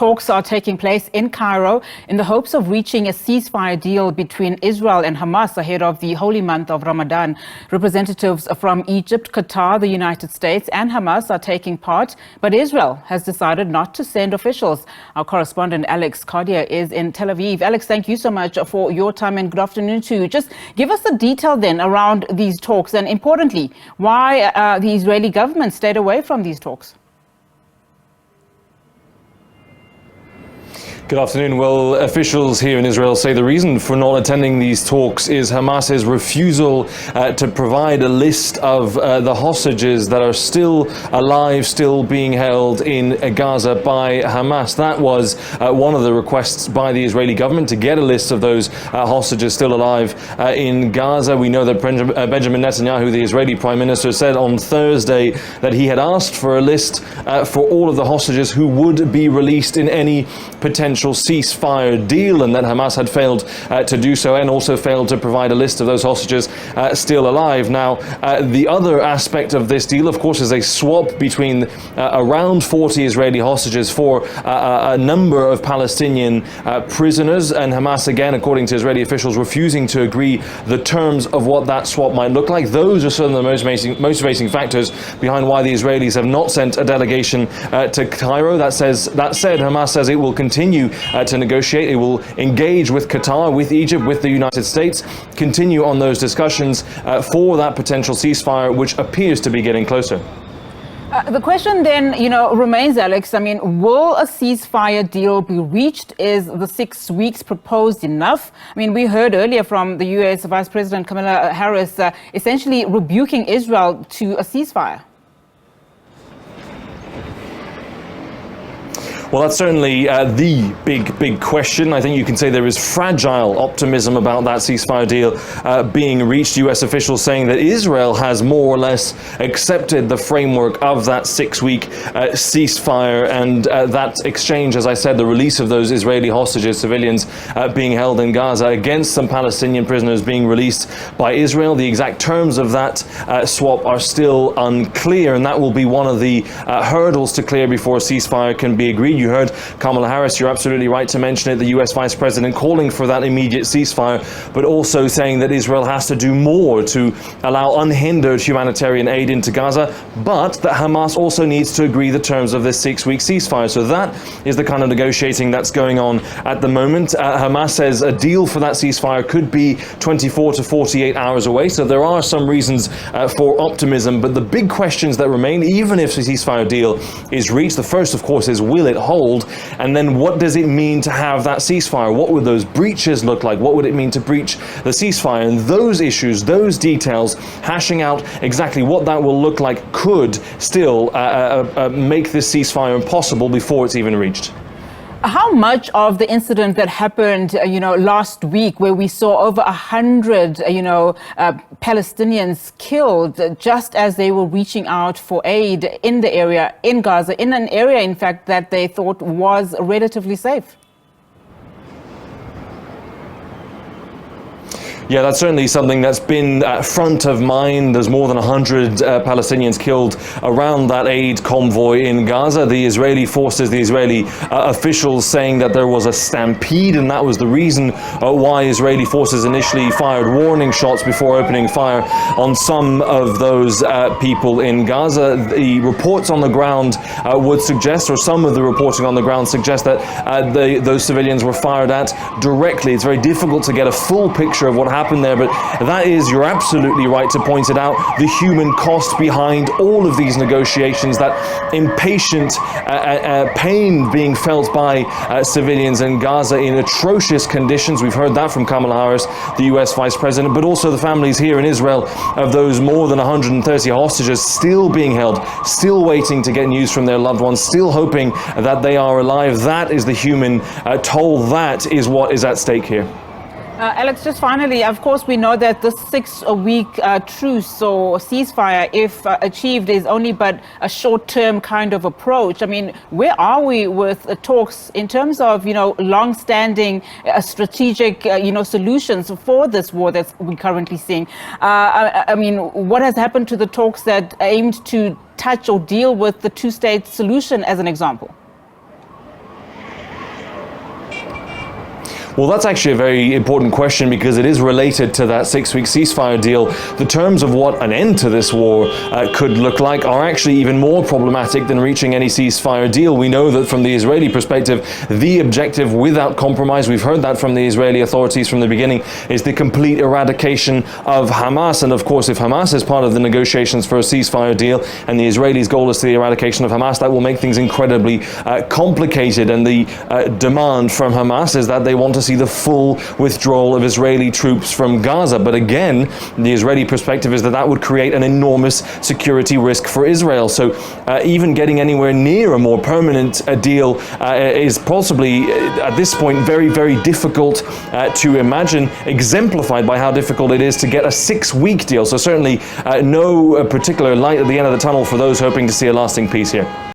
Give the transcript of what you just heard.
talks are taking place in Cairo in the hopes of reaching a ceasefire deal between Israel and Hamas ahead of the holy month of Ramadan. Representatives from Egypt, Qatar, the United States and Hamas are taking part, but Israel has decided not to send officials. Our correspondent Alex Cadier is in Tel Aviv. Alex, thank you so much for your time and good afternoon to you. Just give us the detail then around these talks and importantly, why the Israeli government stayed away from these talks. Good afternoon. Well, officials here in Israel say the reason for not attending these talks is Hamas's refusal to provide a list of the hostages that are still alive, still being held in Gaza by Hamas. That was one of the requests by the Israeli government, to get a list of those hostages still alive in Gaza. We know that Benjamin Netanyahu, the Israeli Prime Minister, said on Thursday that he had asked for a list for all of the hostages who would be released in any potential ceasefire deal, and that Hamas had failed to do so and also failed to provide a list of those hostages still alive. Now, the other aspect of this deal, of course, is a swap between around 40 Israeli hostages for a number of Palestinian prisoners, and Hamas, again, according to Israeli officials, refusing to agree the terms of what that swap might look like. Those are some of the motivating factors behind why the Israelis have not sent a delegation to Cairo. That said, Hamas says it will continue to negotiate. It will engage with Qatar, with Egypt, with the United States, continue on those discussions for that potential ceasefire, which appears to be getting closer. The question then, remains, Alex. I mean, will a ceasefire deal be reached? Is the 6 weeks proposed enough? I mean, we heard earlier from the U.S. Vice President Kamala Harris essentially rebuking Israel to a ceasefire. Well, that's certainly the big question. I think you can say there is fragile optimism about that ceasefire deal being reached. U.S. officials saying that Israel has more or less accepted the framework of that 6-week ceasefire, and that exchange, as I said, the release of those Israeli hostages, civilians being held in Gaza, against some Palestinian prisoners being released by Israel. The exact terms of that swap are still unclear, and that will be one of the hurdles to clear before a ceasefire can be agreed. You heard Kamala Harris, you're absolutely right to mention it, the US Vice President calling for that immediate ceasefire, but also saying that Israel has to do more to allow unhindered humanitarian aid into Gaza, but that Hamas also needs to agree the terms of this 6-week ceasefire. So that is the kind of negotiating that's going on at the moment. Hamas says a deal for that ceasefire could be 24 to 48 hours away. So there are some reasons for optimism, but the big questions that remain, even if the ceasefire deal is reached, the first, of course, is will it hold? And then what does it mean to have that ceasefire? What would those breaches look like? What would it mean to breach the ceasefire? And those issues, those details, hashing out exactly what that will look like, could still make this ceasefire impossible before it's even reached. How much of the incident that happened, last week, where we saw over 100, Palestinians killed just as they were reaching out for aid in the area, in Gaza, in an area, in fact, that they thought was relatively safe? Yeah, that's certainly something that's been front of mind. There's more than 100 Palestinians killed around that aid convoy in Gaza. The Israeli forces, the Israeli officials saying that there was a stampede, and that was the reason why Israeli forces initially fired warning shots before opening fire on some of those people in Gaza. The reports on the ground would suggest, or some of the reporting on the ground suggests, that those civilians were fired at directly. It's very difficult to get a full picture of what happened there, but that is, you're absolutely right to point it out, the human cost behind all of these negotiations, that impatient pain being felt by civilians in Gaza in atrocious conditions. We've heard that from Kamala Harris, the US Vice President, but also the families here in Israel of those more than 130 hostages still being held, still waiting to get news from their loved ones, still hoping that they are alive. That is the human toll. That is what is at stake here. Alex, just finally, of course, we know that the 6-week truce or ceasefire, if achieved, is only but a short-term kind of approach. I mean, where are we with talks in terms of, long-standing strategic, solutions for this war that we're currently seeing? I mean, what has happened to the talks that aimed to touch or deal with the two-state solution, as an example? Well, that's actually a very important question because it is related to that 6-week ceasefire deal. The terms of what an end to this war could look like are actually even more problematic than reaching any ceasefire deal. We know that from the Israeli perspective, the objective without compromise, we've heard that from the Israeli authorities from the beginning, is the complete eradication of Hamas. And of course, if Hamas is part of the negotiations for a ceasefire deal and the Israelis' goal is to the eradication of Hamas, that will make things incredibly complicated. And the demand from Hamas is that they want to see the full withdrawal of Israeli troops from Gaza. But again, the Israeli perspective is that that would create an enormous security risk for Israel. So even getting anywhere near a more permanent deal is possibly, at this point, very, very difficult to imagine, exemplified by how difficult it is to get a 6-week deal. So certainly no particular light at the end of the tunnel for those hoping to see a lasting peace here.